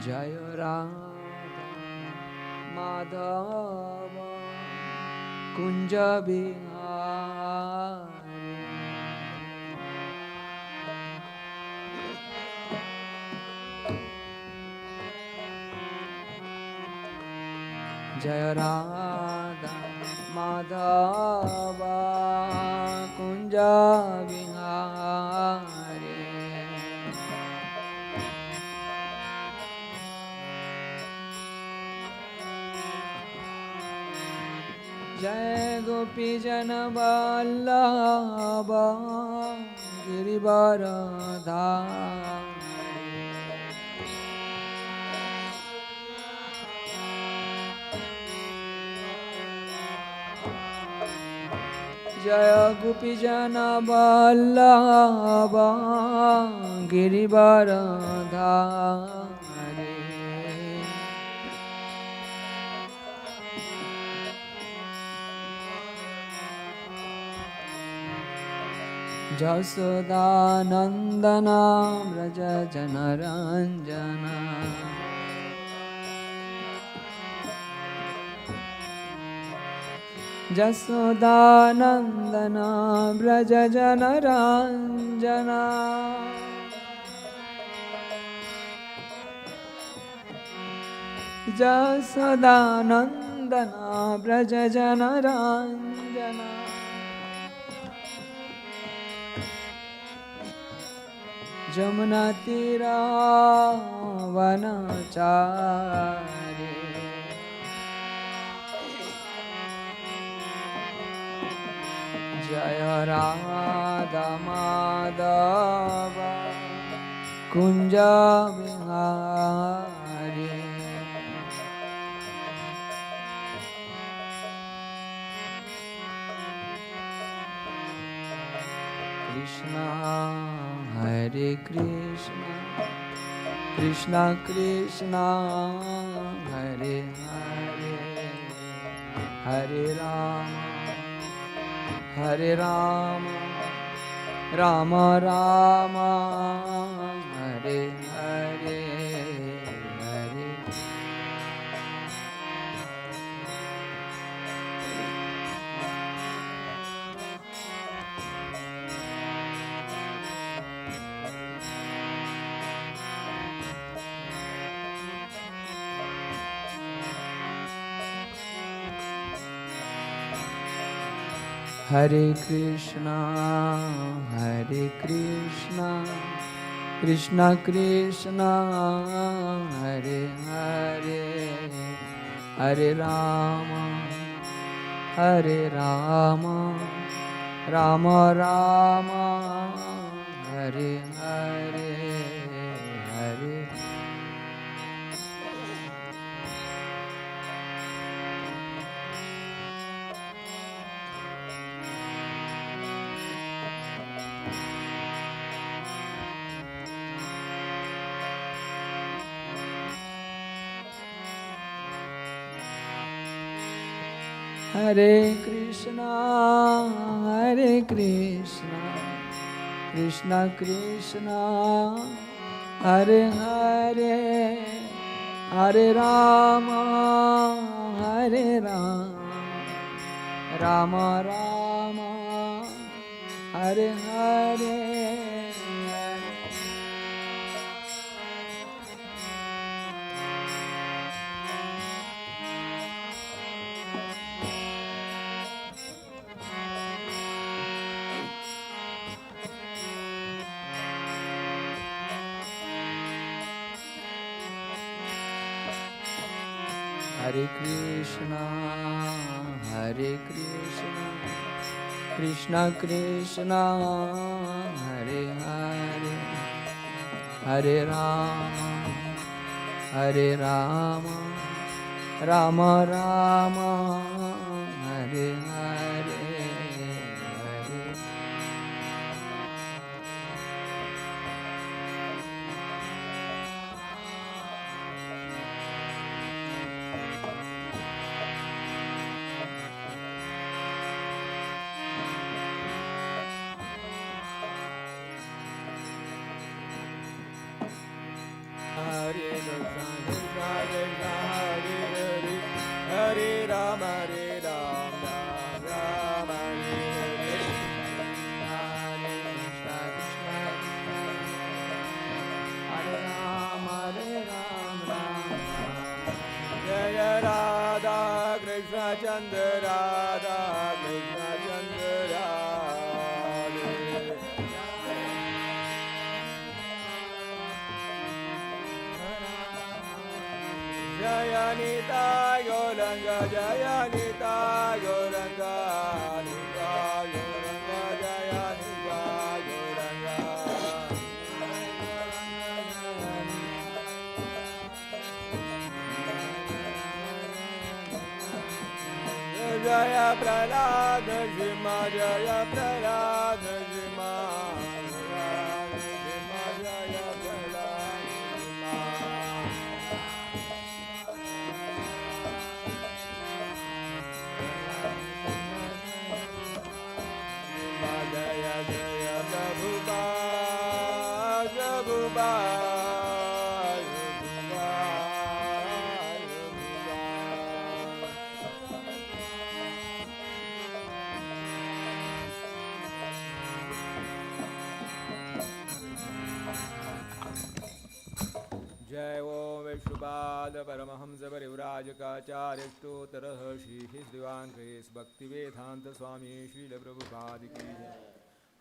Jaya Radha Madhava Kunja Bihari. Jaya Radha Madhava Kunja Bihari. Jai Gopi Jana Vallabha Girivaradhari. Jaya Gopi Jana Vallabha Girivaradhari. Jasodanandana Vraja Janaranjana. Jasodanandana Vraja Janaranjana. Jasodanandana Vraja Janaranjana. Jamuna Tira Vanachari. Jaya Radha Madhava Kunja Bihari. Krishna Hare Krishna Krishna Krishna Hare Hare Hare Rama Hare Rama Rama Rama Hare Hare Hare. Hare Krishna Krishna Krishna Hare Hare Hare Rama Rama Rama Hare Hare Hare. Hare Krishna Krishna Krishna Hare Hare Hare Rama Rama Rama Hare Hare. Hare Krishna Krishna Krishna Hare Hare Hare Rama Rama Rama Hare Hare Hare. Hare Krishna Radha Krishna Chandra Jayanita Gauranga Jayanita Gauranga Nita Gauranga Jayanita Gauranga Jaya Pralada Shima Jaya Pralada Shima Jaya Pralada Shima Jaya Jaya Prabhupada Prabhupada Jai Om Vishubhada Paramahamsa Parivrajakacarya Stotarah Shri His Divan Grace Bhakti Vedanta Swami Srila Prabhupada Ki Jai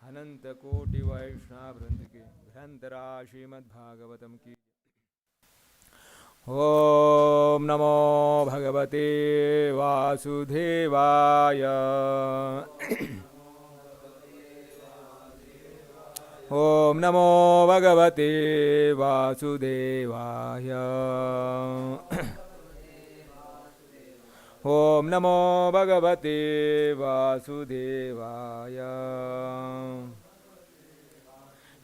Ananta Koti Vaishnava Vrinda Ki Bhrantara Srimad Bhagavatam Ki Om Namo Bhagavate Vasudevaya Om Namo Bhagavate Vasudevaya Om Namo Bhagavate Vasudevaya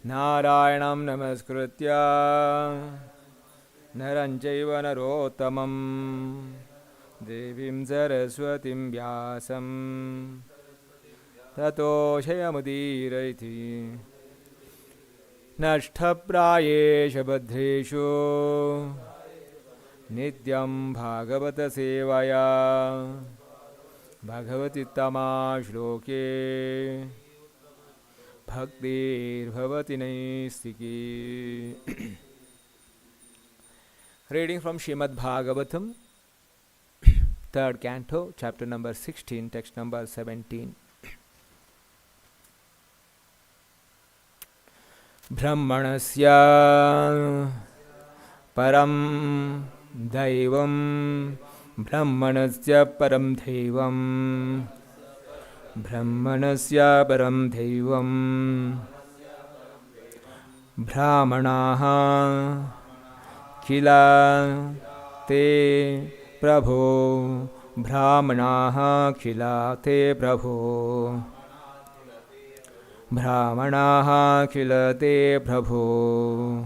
Narayanam Namaskritya Naranchaiva Narottamam Devim Saraswatim Vyasam Tato Shayamudirayati Nashthaprayesha Badheshu Nityam Bhagavata Sevaya Bhagavati Tama Shloke Bhaktir Bhavati Naistiki. Reading from Srimad Bhagavatam, 3rd canto, chapter number 16, text number 17. Brahmanasya param daivam Brahmanasya param daivam Brahmanasya param daivam Brahmanaha khila te prabho Brahmanaha khila te prabho Brahmanaha khilate prabhu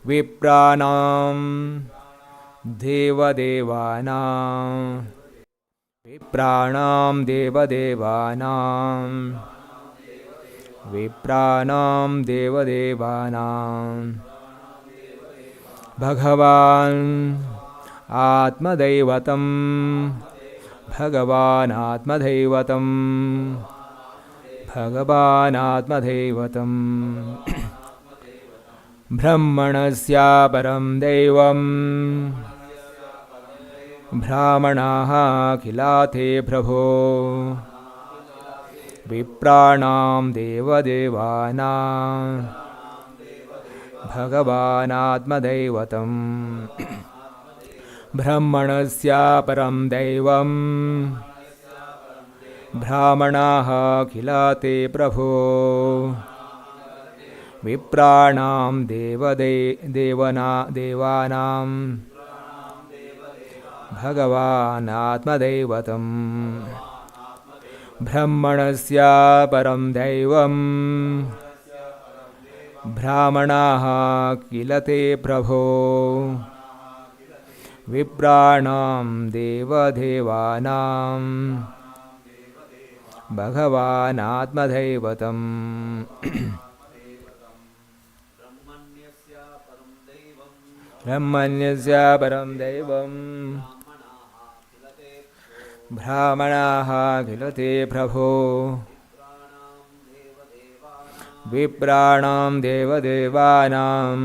Vipranam devadevanam Vipranam devadevanam Vipranam devadevanam Bhagavan Atmadaivatam Bhagavan Atmadaivatam Bhagavan Atmadaivatam Brahmanasya param daivam Brahmanaha khilate prabho Vipranam devadevanam Bhagavan Atmadaivatam Brahmanasya param daivam Brahmanaha khilate prabho Vipranam devanam Bhagavan Atmadaivatam Brahmanasya param daivam Brahmanaha khilate prabho Vipranam devadevanam Bhagavan Atmadaivatam Brahmanyasya param daivam Brahmanaha khilate prabho Vipranam devadevanam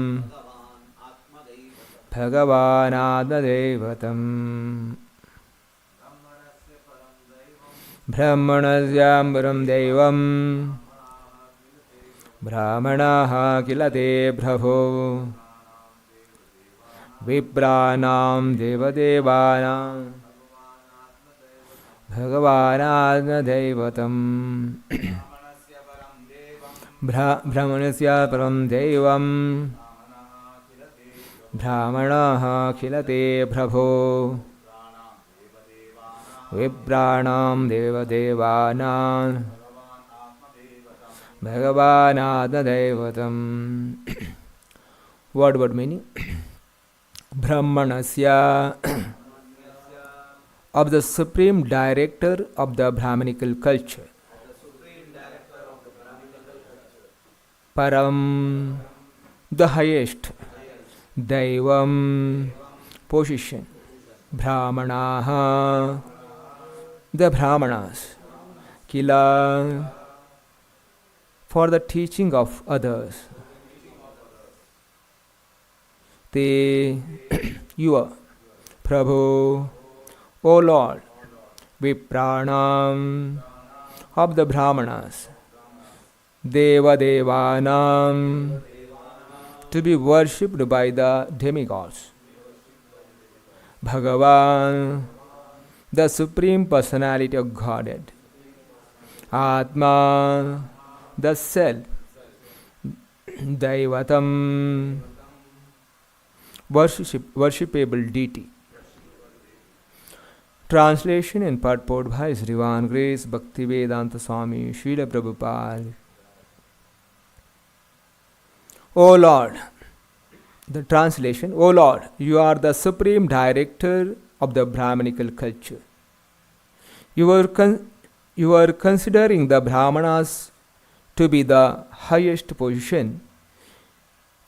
Bhagavan Atmadaivatam ब्रह्मणस्यां परं दैवं ब्राह्मणाः किल ते प्रभो विप्राणां देवदेवानां भगवानात्मदैवतम् ब्राह्मणस्य परं दैवं ब्राह्मणाः किल ते प्रभो विप्राणां देवदेवानां भगवानात्मदैवतम्. Word meaning. Brahmanasya, of the supreme director of the Brahmanical culture. Param, the highest. Daivam, position. Brahmanaha, the Brahmanas. Kila, for the teaching of others. Te, your Prabhu, O Lord, Vipranam, of the Brahmanas, Deva Devanam, to be worshipped by the demigods, Bhagavan, the Supreme Personality of Godhead, Atma, the Self, Daivatam, worshipable deity. Translation and purport by His Divine Grace Bhaktivedanta Swami Srila Prabhupada. O Lord, the translation, O Lord, you are the supreme director of the Brahmanical culture. You are considering the Brahmanas to be the highest position.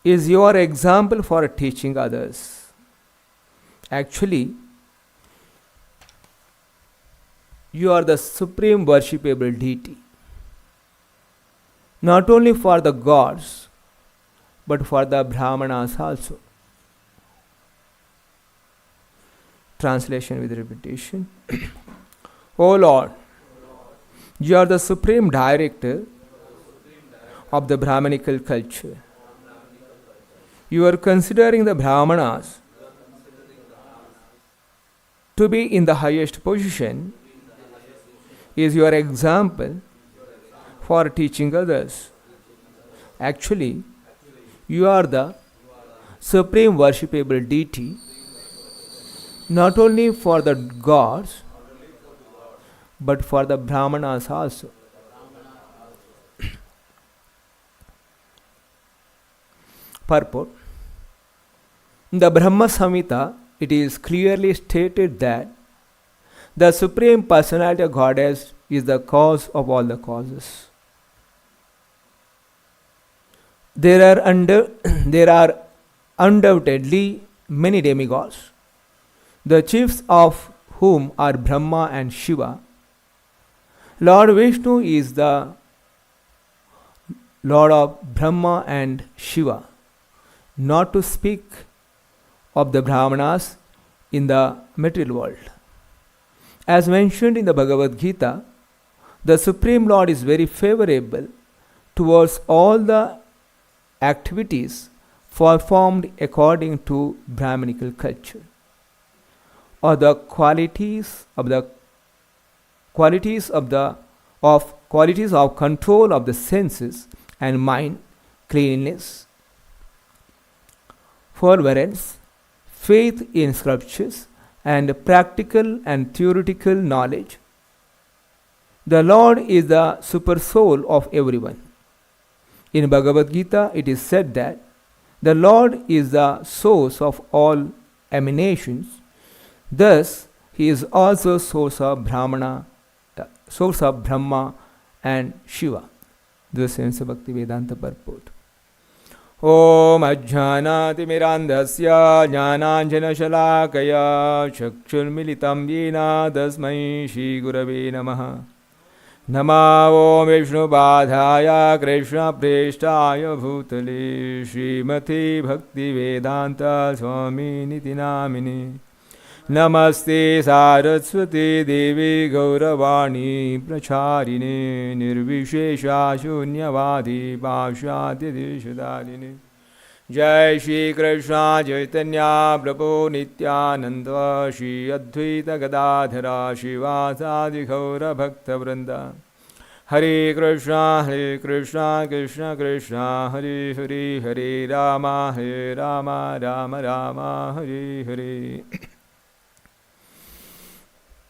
Is your example for teaching others. Actually, you are the supreme worshipable deity, not only for the gods, but for the Brahmanas also. Translation with repetition. O Lord, you are the supreme director of the Brahmanical culture. You are considering the Brahmanas to be in the highest position. Is your example for teaching others. Actually, you are the supreme worshipable deity, not only for the gods, but for the Brahmanas also. Purport. In the Brahma Samhita, it is clearly stated that the Supreme Personality of Goddess is the cause of all the causes. There are undoubtedly many demigods, the chiefs of whom are Brahma and Shiva. Lord Vishnu is the Lord of Brahma and Shiva, not to speak of the Brahmanas in the material world. As mentioned in the Bhagavad Gita, the Supreme Lord is very favorable towards all the activities performed according to Brahmanical culture, or the qualities of control of the senses and mind, cleanliness, forbearance, faith in scriptures, and practical and theoretical knowledge. The Lord is the super soul of everyone. In Bhagavad Gita, it is said that the Lord is the source of all emanations. Thus, He is also source of Brahma and Shiva. This sense of Bhaktivedanta purport. Om Ajnanatimirandhasya Jnananjanashalakaya Chakshurmilitam Yena Tasmai Shri Gurave Namaha. Nama Om Vishnu Padhaya Krishna Preshtaya Bhutale Srimati Bhaktivedanta Swami Niti Namini Namaste Saraswati Devi Gauravani Pracharine Nirvishesha Shunyavadi Bhashati Dishadalini Jai Shri Krishna Chaitanya Prabhu Nityananda Shri Advaita Gadadhara Shivasadi Gaura Bhakta Vrinda Hare Krishna Krishna Krishna Hare Hare Hare Rama Rama Rama Hare Hare.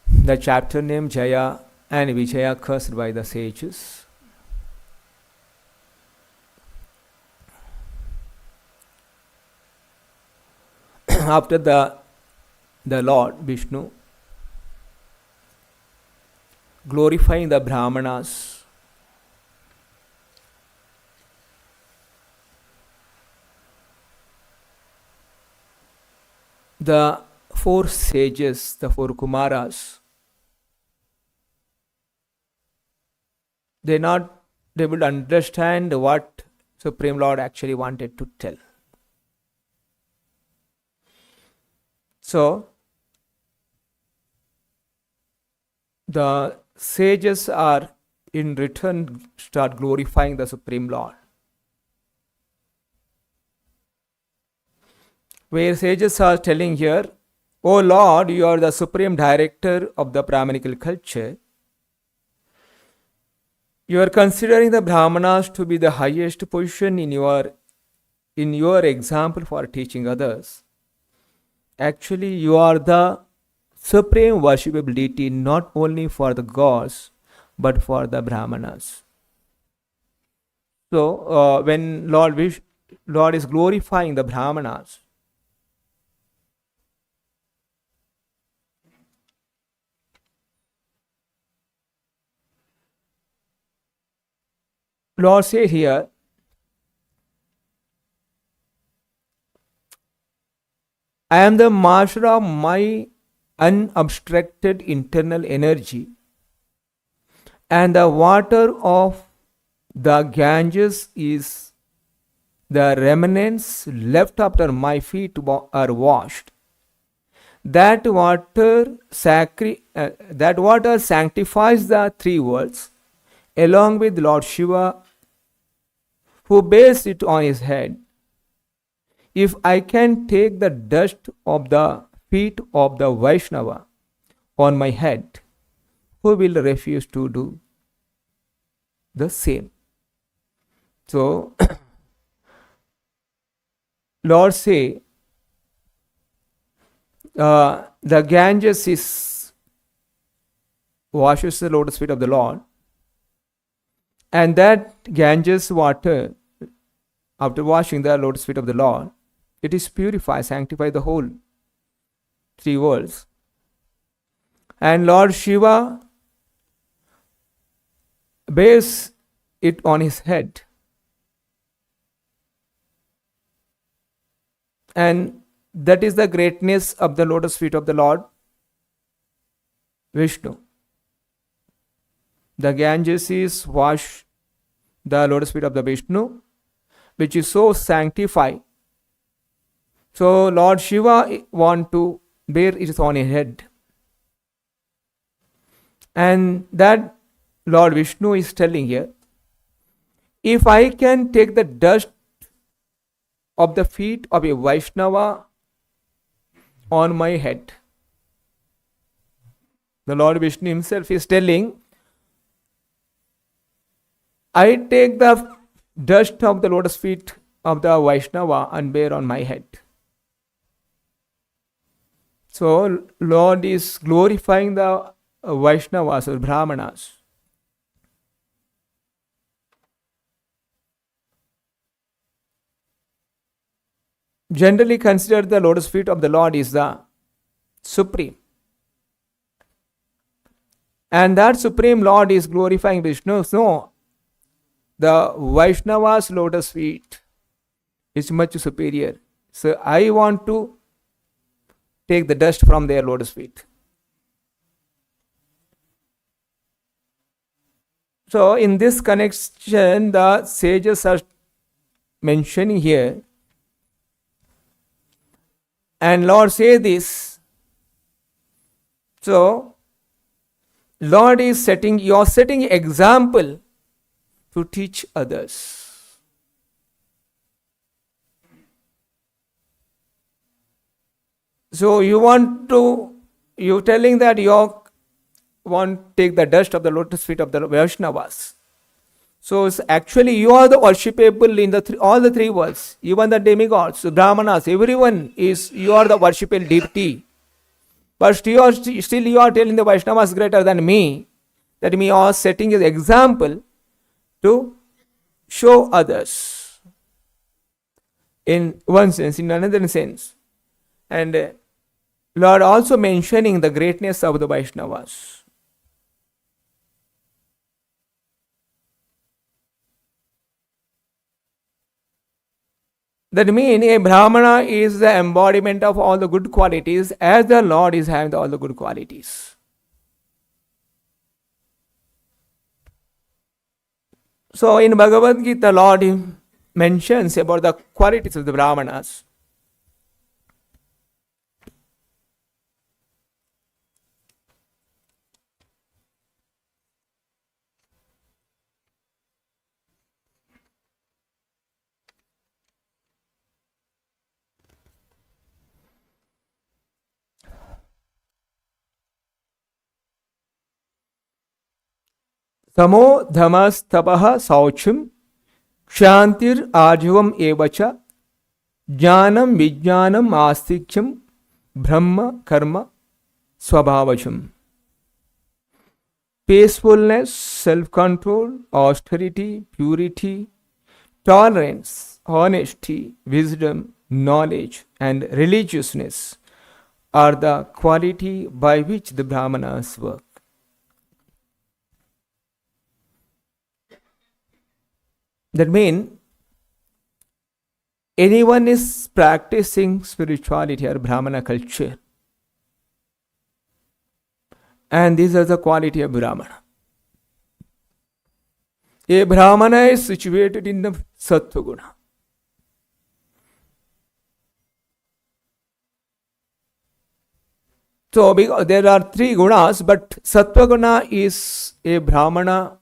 The chapter named Jaya and Vijaya cursed by the sages. After the Lord Vishnu glorifying the Brahmanas, the four sages, the four Kumaras, they not able to understand what Supreme Lord actually wanted to tell. So, the sages are in return start glorifying the Supreme Lord. Where sages are telling here, O Lord, you are the Supreme Director of the Brahmanical culture. You are considering the Brahmanas to be the highest position in your example for teaching others. Actually, you are the supreme worshipable deity not only for the gods but for the Brahmanas. So, when Lord is glorifying the Brahmanas, Lord says here, I am the master of my unobstructed internal energy, and the water of the Ganges is the remnants left after my feet are washed. That water sanctifies the three worlds, along with Lord Shiva, who bears it on his head. If I can take the dust of the feet of the Vaishnava on my head, who will refuse to do the same? So, Lord say, the Ganges washes the lotus feet of the Lord, and that Ganges water, after washing the lotus feet of the Lord, it is purify, sanctify the whole three worlds. And Lord Shiva bears it on his head. And that is the greatness of the lotus feet of the Lord Vishnu. The Ganges is wash the lotus feet of the Vishnu, which is so sanctified. So Lord Shiva want to bear it on his head. And that Lord Vishnu is telling here, if I can take the dust of the feet of a Vaishnava on my head, the Lord Vishnu himself is telling, I take the dust of the lotus feet of the Vaishnava and bear on my head. So, Lord is glorifying the Vaishnavas or Brahmanas. Generally considered the lotus feet of the Lord is the supreme. And that supreme Lord is glorifying Vishnu. So, the Vaishnava's lotus feet is much superior. So, I want to take the dust from their lotus feet. So, in this connection, the sages are mentioning here, and Lord say this, So, Lord is setting, you are setting example to teach others. So you're telling that you want to take the dust of the lotus feet of the Vaishnavas. So it's actually you are the worshipable in all the three worlds, even the demigods, the Brahmanas, everyone is, you are the worshipable deity. But still you are telling the Vaishnavas greater than me, that me are setting an example to show others. In one sense, in another sense. And Lord also mentioning the greatness of the Vaishnavas. That means a Brahmana is the embodiment of all the good qualities, as the Lord is having all the good qualities. So in Bhagavad Gita, Lord mentions about the qualities of the Brahmanas. Samo dhamas tapaha sauchim kshantir ajivam evacha jnanam vijnanam astikyam brahma karma swabhavacham. Peacefulness, self-control, austerity, purity, tolerance, honesty, wisdom, knowledge and religiousness are the quality by which the Brahmanas work. That means anyone is practicing spirituality or Brahmana culture, and these are the quality of Brahmana. A Brahmana is situated in the Sattva Guna. So there are three gunas, but Sattva Guna is a Brahmana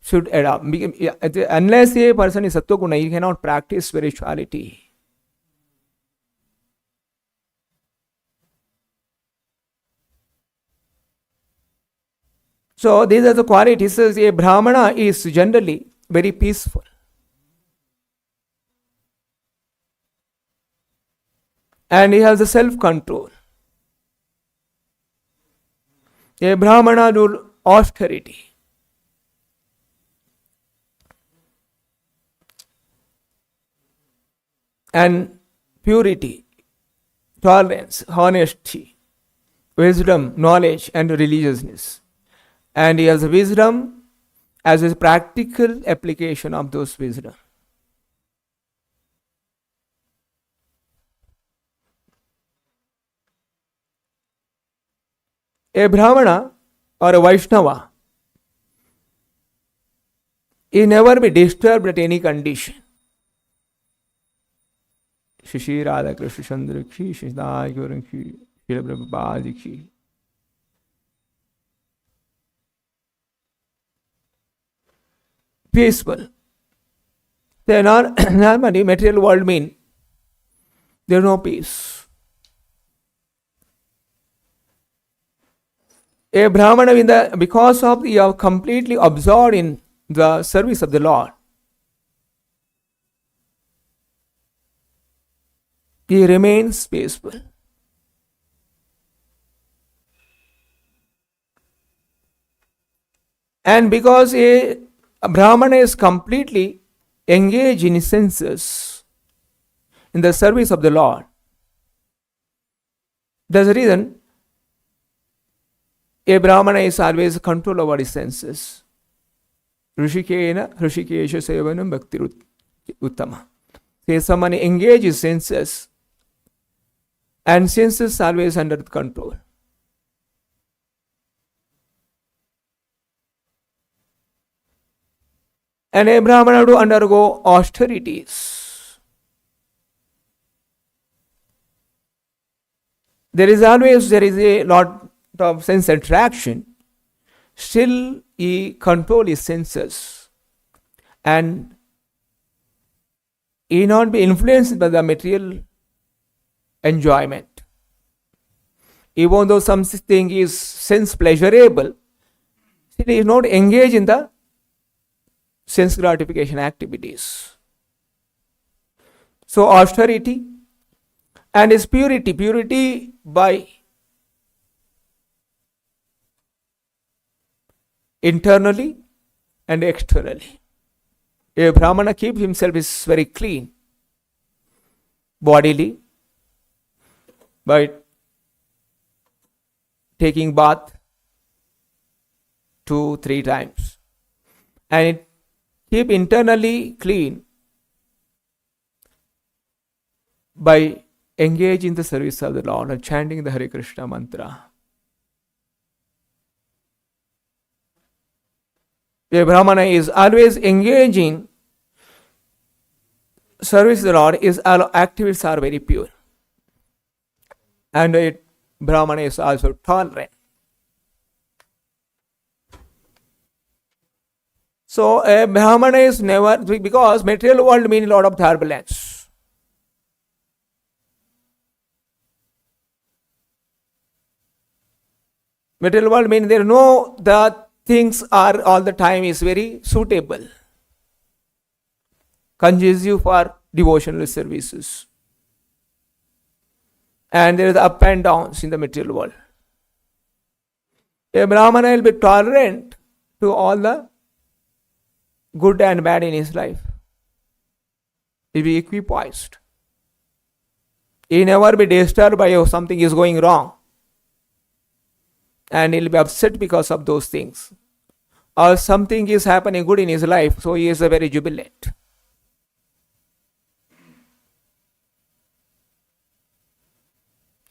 should adopt. Unless a person is Sattva Guna, he cannot practice spirituality. So these are the qualities. A Brahmana is generally very peaceful. And he has a self-control. A Brahmana do austerity. And purity, tolerance, honesty, wisdom, knowledge and religiousness. And he has wisdom as a practical application of those wisdom. A Brahmana or a Vaishnava, he never be disturbed at any condition. Shri Radha Krishna Chandra ki, Shri Guru ki, Shri Prabhupada ki. Peaceful. They are not normally material world mean there is no peace. A Brahmana, because of you are completely absorbed in the service of the Lord, he remains peaceful. And because a Brahmana is completely engaged in his senses in the service of the Lord, there's a reason a Brahmana is always control over his senses. Rishikena, Rishikesha Sevanam Bhakti Uttama. Say someone engages his senses, and senses always under control. And a Brahmana to undergo austerities. There is a lot of sense attraction, still he control his senses and he not be influenced by the material enjoyment. Even though something is sense pleasurable, still he is not engaged in the sense gratification activities. So austerity and his purity by internally and externally. A Brahmana keeps himself is very clean bodily by taking bath 2-3 times, and it keep internally clean by engaging in the service of the Lord and chanting the Hare Krishna mantra. A Brahmana is always engaging service of the Lord, his activities are very pure. And a Brahmana is also tolerant. So a Brahmana is never, because material world means a lot of turbulence. Material world means there no, the things are all the time is very suitable, conducive for devotional services. And there is up and downs in the material world. A Brahmana will be tolerant to all the good and bad in his life. He will be equipoised. He will never be disturbed by something is going wrong. And he will be upset because of those things. Or something is happening good in his life, so he is a very jubilant.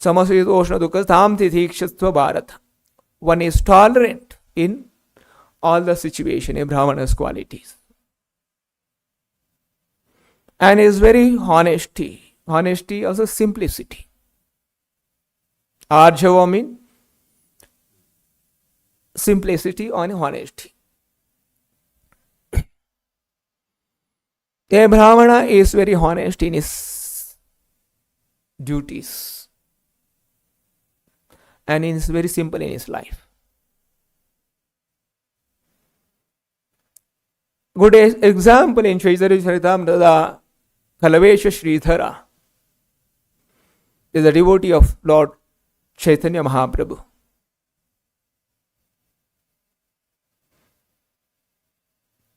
Samasvit Oshna Dukha Tham Tithikshastva Bharata. One is tolerant in all the situation, a Brahmana's qualities. And is very honesty. Honesty also simplicity. Arjava means simplicity and honesty. A Brahmana is very honest in his duties. And is very simple in his life. Good example in Chaitanya Charitamrita, Kalavesha Sridhara is a devotee of Lord Chaitanya Mahaprabhu.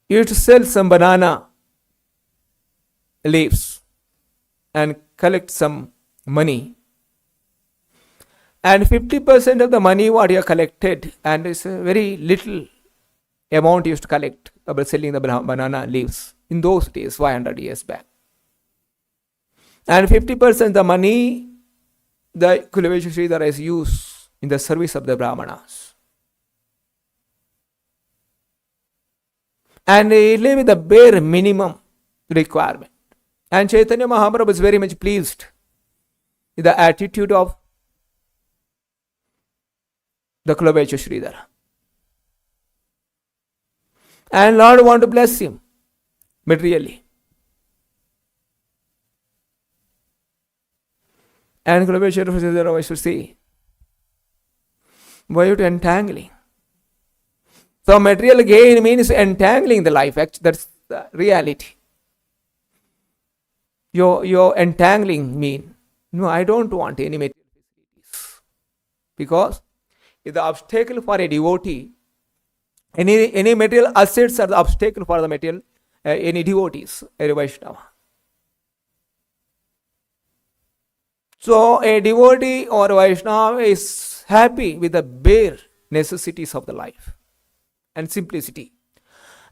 He used to sell some banana leaves and collect some money. And 50% of the money what he collected, and it's a very little amount he used to collect about selling the banana leaves in those days, 500 years back. And 50% the money the Kulavesha Sridhara is used in the service of the Brahmanas. And he lived with the bare minimum requirement. And Chaitanya Mahaprabhu was very much pleased with the attitude of the Kulavesha Sridhara. And Lord want to bless him materially. And Kulavesha Sridhara was to say, why are you entangling? So material gain means entangling the life. Actually, that's the reality. Your entangling mean, no, I don't want any material facilities. Because if the obstacle for a devotee, any material assets are the obstacle for the material, any devotees, a Vaishnava. So a devotee or a Vaishnava is happy with the bare necessities of the life and simplicity,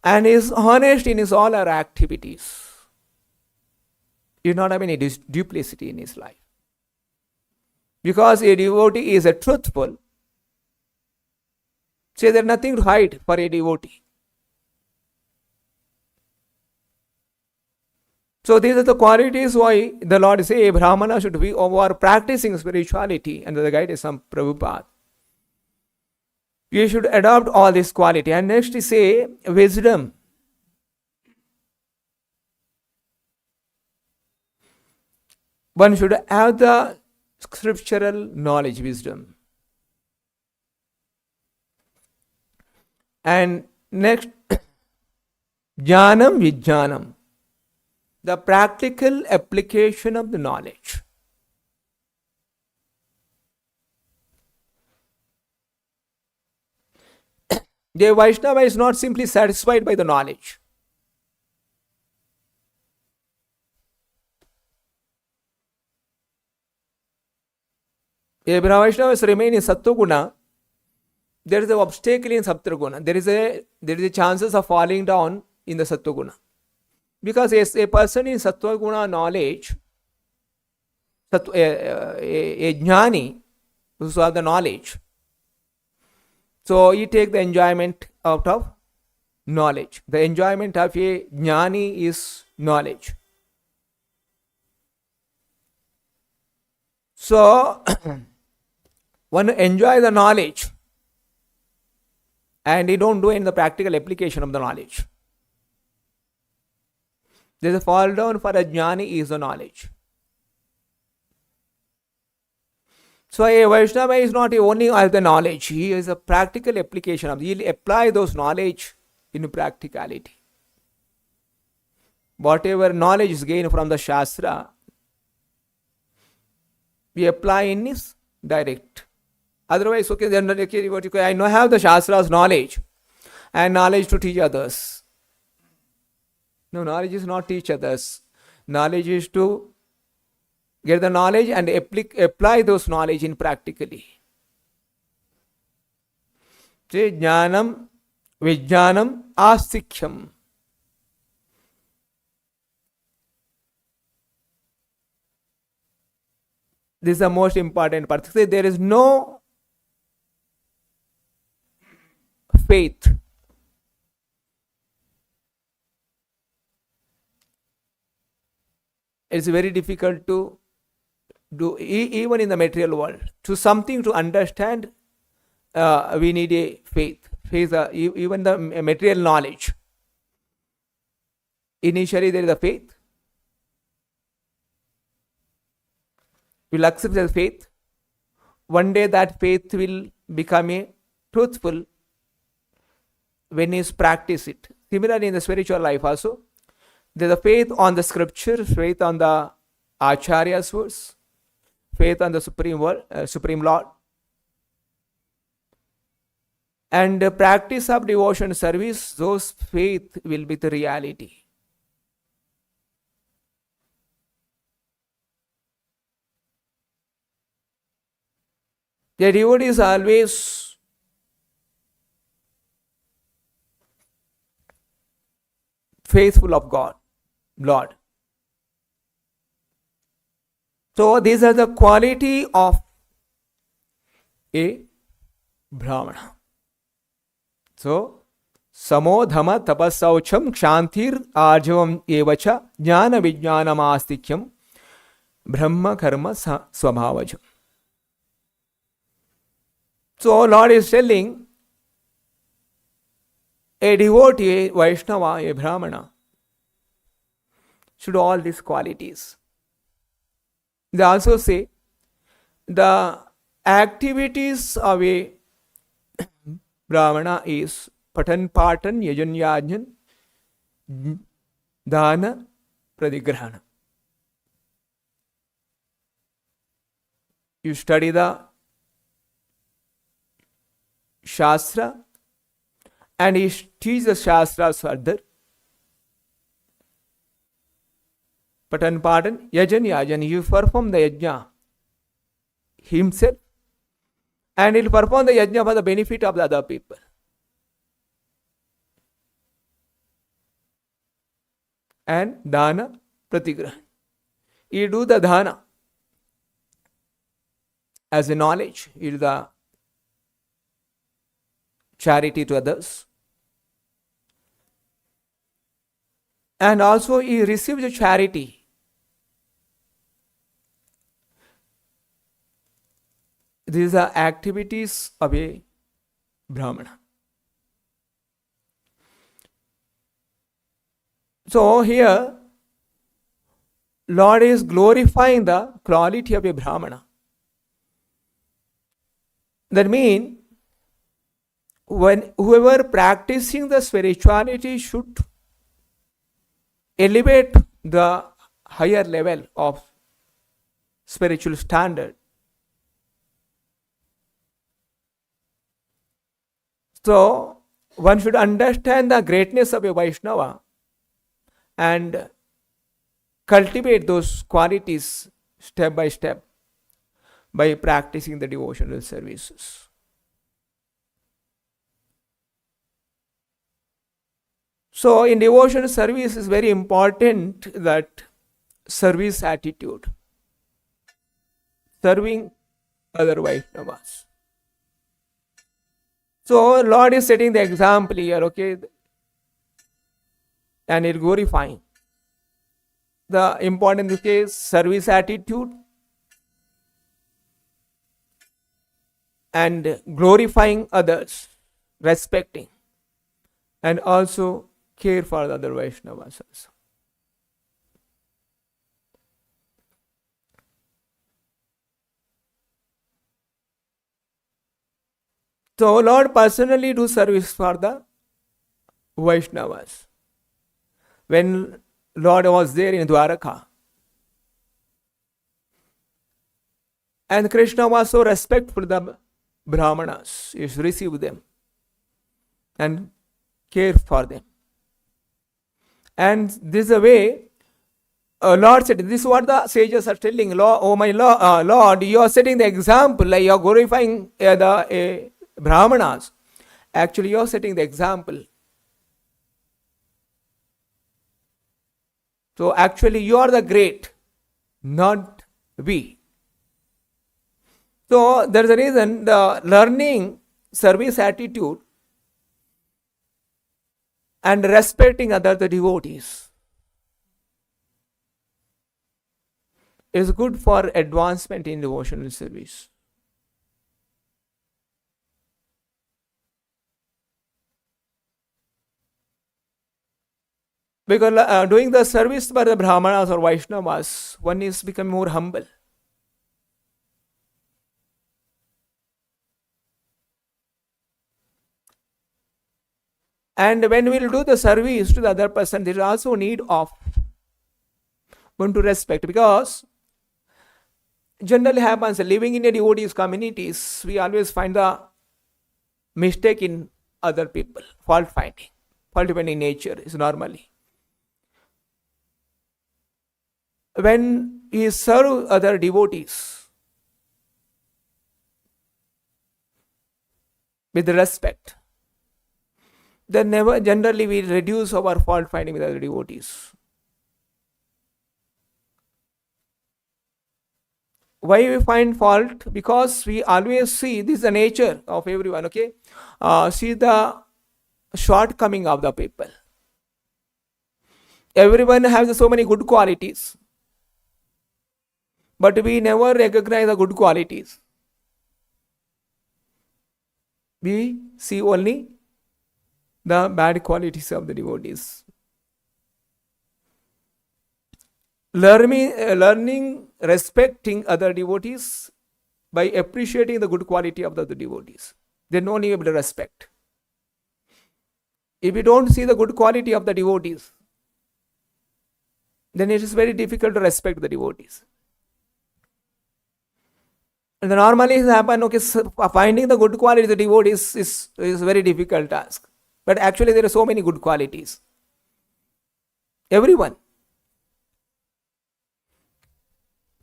and is honest in his all our activities. He does not have any duplicity in his life. Because a devotee is a truthful, so there is nothing to hide for a devotee. So these are the qualities why the Lord say a Brahmana should be over practicing spirituality under the guidance of Prabhupada. You should adopt all this quality. And next is say wisdom. One should have the scriptural knowledge, wisdom. And next, jnanam vijnanam, the practical application of the knowledge. The Vaishnava is not simply satisfied by the knowledge. If Vaishnavas remain in Sattva Guna, there is an obstacle in Sattva Guna. There is a chances of falling down in the Sattva Guna. Because a person in Sattva Guna knowledge, a jnani, who has the knowledge, so he take the enjoyment out of knowledge. The enjoyment of a jnani is knowledge. So, one enjoy the knowledge and he don't do any the practical application of the knowledge. There is a fall down for a jnani is the knowledge. So a Vaishnava is not only as the knowledge, he is a practical application of, he will apply those knowledge in practicality. Whatever knowledge is gained from the Shastra, we apply in his direct. Otherwise, okay, then I know have the Shastra's knowledge and knowledge to teach others. No, knowledge is not teach others. Knowledge is to get the knowledge and apply those knowledge in practically. See, jnanam, vijnanam, astikyam. This is the most important part. See, there is no faith. It's very difficult to do, even in the material world. To something to understand, we need a faith. Faith, even the material knowledge. Initially, there is a faith. We'll accept the faith. One day that faith will become a truthful when you practice it. Similarly, in the spiritual life also, there is a faith on the scripture, faith on the Acharya's words, faith on the Supreme Word, Supreme Lord. And the practice of devotion service, those faith will be the reality. The devotee is always faithful of God, Lord. So these are the quality of a Brahmana. So, samodhama tapasaucham kshantir arjavam evacha jnana vijnanam astikyam brahma karma swabhavajam. So, Lord is telling a devotee, a Vaishnava, a Brahmana should all these qualities. They also say the activities of a Brahmana is patan patan yajan yajan dana pradigrahana. You study the Shastra and he teaches the Shastras further. Patan patan yajan yajan, you perform the yajna himself and he'll perform the yajna for the benefit of the other people. And dana pratigraha. You do the dana as a knowledge, you do the charity to others. And also he receives the charity. These are activities of a Brahmana. So here, Lord is glorifying the quality of a Brahmana. That means, when whoever practicing the spirituality should elevate the higher level of spiritual standard. So, one should understand the greatness of a Vaishnava and cultivate those qualities step by step by practicing the devotional services. So, in devotional service is very important that service attitude, serving other Vaishnavas. So, Lord is setting the example here, okay, and it glorifying. The important in this case, service attitude and glorifying others, respecting, and also care for the other Vaishnavas also. So Lord personally do service for the Vaishnavas. When Lord was there in Dwaraka, and Krishna was so respectful to the Brahmanas, he received them and care for them. And this is the way Lord said, this is what the sages are telling, oh my Lord, you are setting the example, like you are glorifying the Brahmanas. Actually, you are setting the example. So actually, you are the great, not we. So there is a reason the learning service attitude and respecting other devotees is good for advancement in devotional service. Because doing the service by the Brahmanas or Vaishnavas, one is becoming more humble. And when we will do the service to the other person, there is also need of one to respect, because generally happens living in a devotees communities, we always find the mistake in other people, fault finding nature is normally. When we serve other devotees with respect, then never generally we reduce our fault finding with other devotees. Why we find fault? Because we always see, this is the nature of everyone, okay? See the shortcoming of the people. Everyone has so many good qualities, but we never recognize the good qualities. We see only the bad qualities of the devotees. Learning respecting other devotees by appreciating the good quality of the other devotees. Then only you will respect. If you don't see the good quality of the devotees, then it is very difficult to respect the devotees. And normally it happens, okay, finding the good quality of the devotees is a very difficult task. But actually there are so many good qualities. Everyone.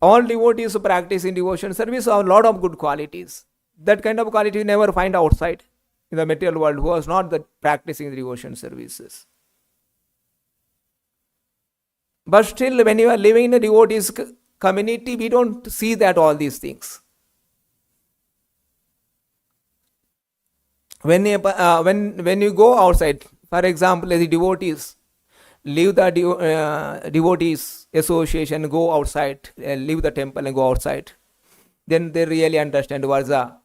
All devotees who practice in devotion service have a lot of good qualities. That kind of quality you never find outside in the material world who is not practicing the devotion services. But still, when you are living in a devotees community, we don't see that all these things. When you go outside, for example, as the devotees leave the devotees association, go outside, leave the temple and go outside, then they really understand what is the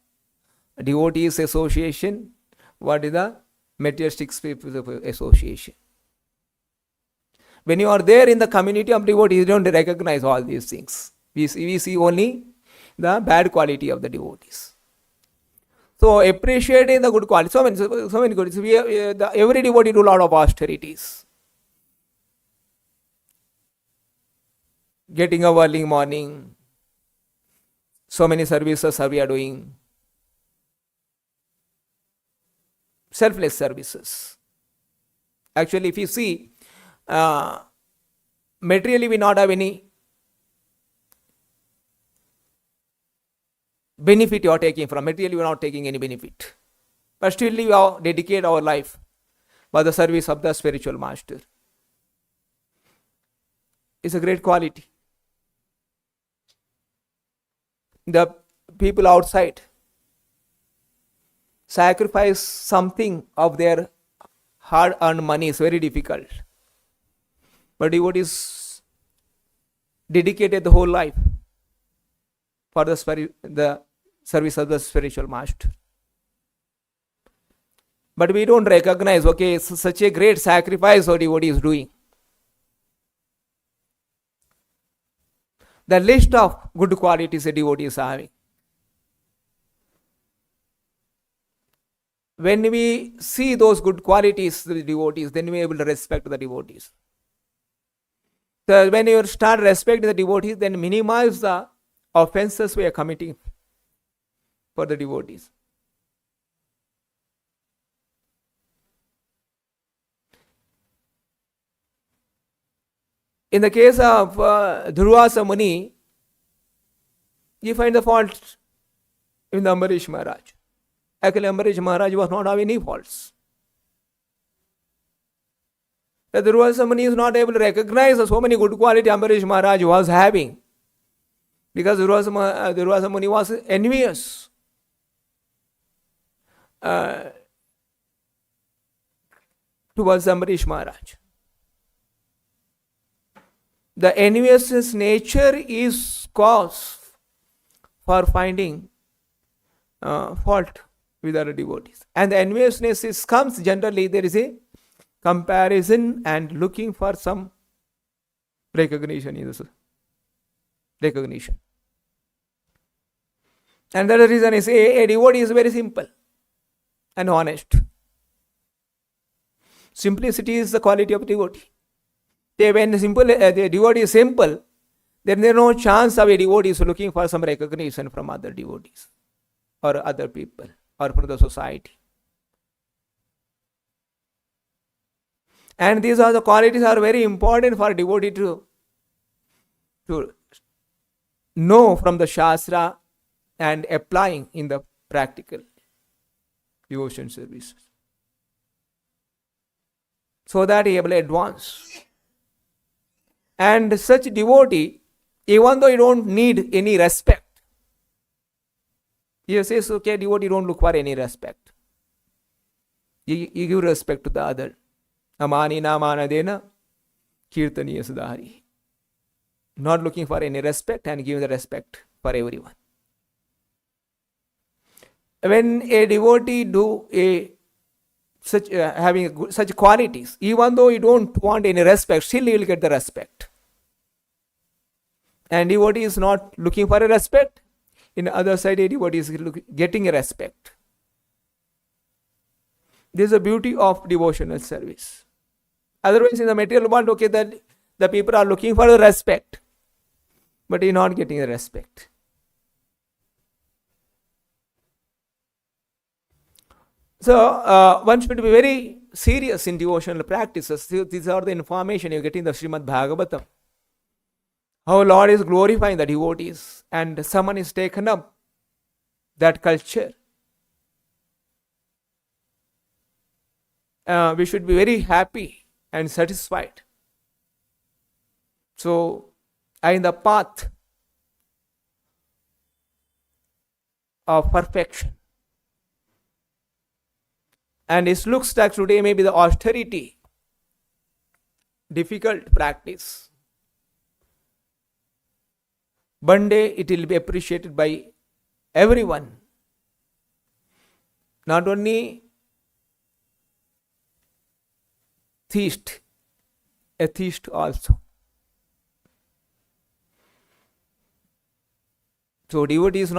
devotees association what is the materialistic people association. When you are there in the community of devotees, you don't recognize all these things. We see only the bad quality of the devotees. So appreciating the good quality, so many good. Every devotee do a lot of austerities. Getting up early morning, so many services we are doing. Selfless services. Actually, if you see, materially we not have any benefit you are taking from. Materially we are not taking any benefit. But still we are dedicate our life for the service of the spiritual master. It's a great quality. The people outside sacrifice something of their hard-earned money is very difficult. But devotees dedicated the whole life for the service of the spiritual master. But we don't recognize, okay, it's such a great sacrifice our devotee is doing. The list of good qualities a devotee is having. When we see those good qualities the devotees, then we are able to respect the devotees. So when you start respecting the devotees, then minimize the offenses we are committing for the devotees. In the case of Durvasa Muni, you find the fault in the Ambarish Maharaj. Actually, Ambarish Maharaj was not having any faults. The Durvasa Muni is not able to recognize so many good qualities Ambarish Maharaj was having, because Durvasa Muni was envious. Towards Ambarish Maharaj. The envious nature is cause for finding fault with other devotees. And the enviousness comes generally, there is a comparison and looking for some recognition in this. Recognition. And that reason is a devotee is very simple and honest. Simplicity is the quality of devotee. When the devotee is simple, then there is no chance of a devotee is looking for some recognition from other devotees or other people or from the society. And these are the qualities are very important for a devotee to know from the Shastra and applying in the practical devotion services, so that he will advance. And such devotee, even though you don't need any respect, he says, okay, devotee don't look for any respect. You give respect to the other. Amani namana dena kirtaniya sudhari. Not looking for any respect and giving the respect for everyone. When a devotee having such qualities, even though you don't want any respect, still you will get the respect. And devotee is not looking for a respect. In the other side, a devotee is getting a respect. This is the beauty of devotional service. Otherwise, in the material world, okay, that the people are looking for the respect, but he is not getting the respect. So, one should be very serious in devotional practices. These are the information you get in the Srimad Bhagavatam. How Lord is glorifying the devotees, and someone is taken up that culture. We should be very happy and satisfied. So, in the path of perfection. And it looks like today maybe the austerity, difficult practice. One day it will be appreciated by everyone. Not only atheist also. So devotees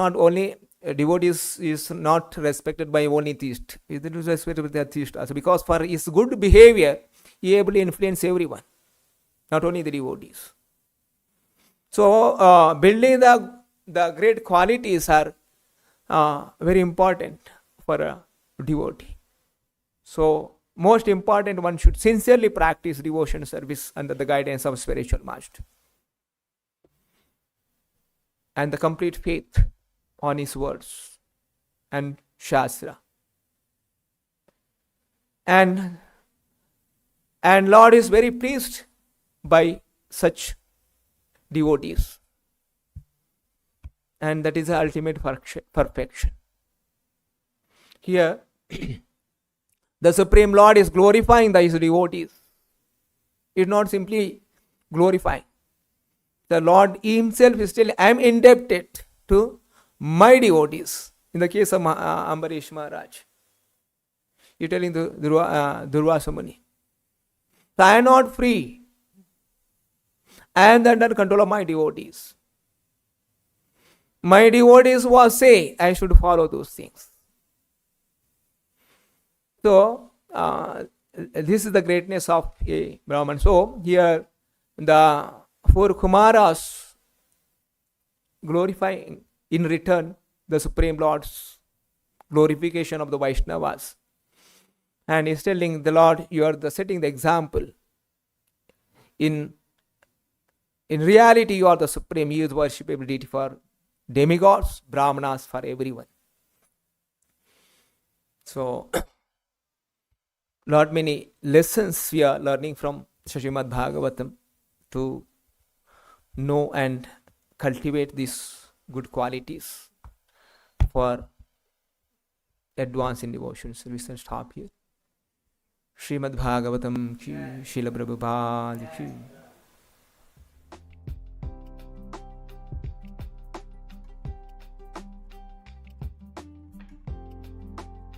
is not respected by only theist. It is respected by the atheist also, because for his good behavior, he is able to influence everyone, not only the devotees. So building the great qualities are very important for a devotee. So most important, one should sincerely practice devotion service under the guidance of spiritual master, and the complete faith on his words and Shastra. And Lord is very pleased by such devotees. And that is the ultimate perfection. Here, the Supreme Lord is glorifying his devotees. It is not simply glorifying. The Lord himself is telling, I am indebted to my devotees. In the case of Ambarish Maharaj, he is telling the Durvasa Muni, I am not free. I am under control of my devotees. My devotees was say I should follow those things. So this is the greatness of a Brahman. So here the four Kumaras glorifying in return the Supreme Lord's glorification of the Vaishnavas. And he's telling the Lord, you are setting the example. In reality, you are the supreme. You is worshipable deity for demigods, brahmanas, for everyone. So, lot many lessons we are learning from Srimad Bhagavatam to know and cultivate these good qualities for advance in devotion. So we shall stop here. Srimad Bhagavatam ki, Srila Prabhupada ki.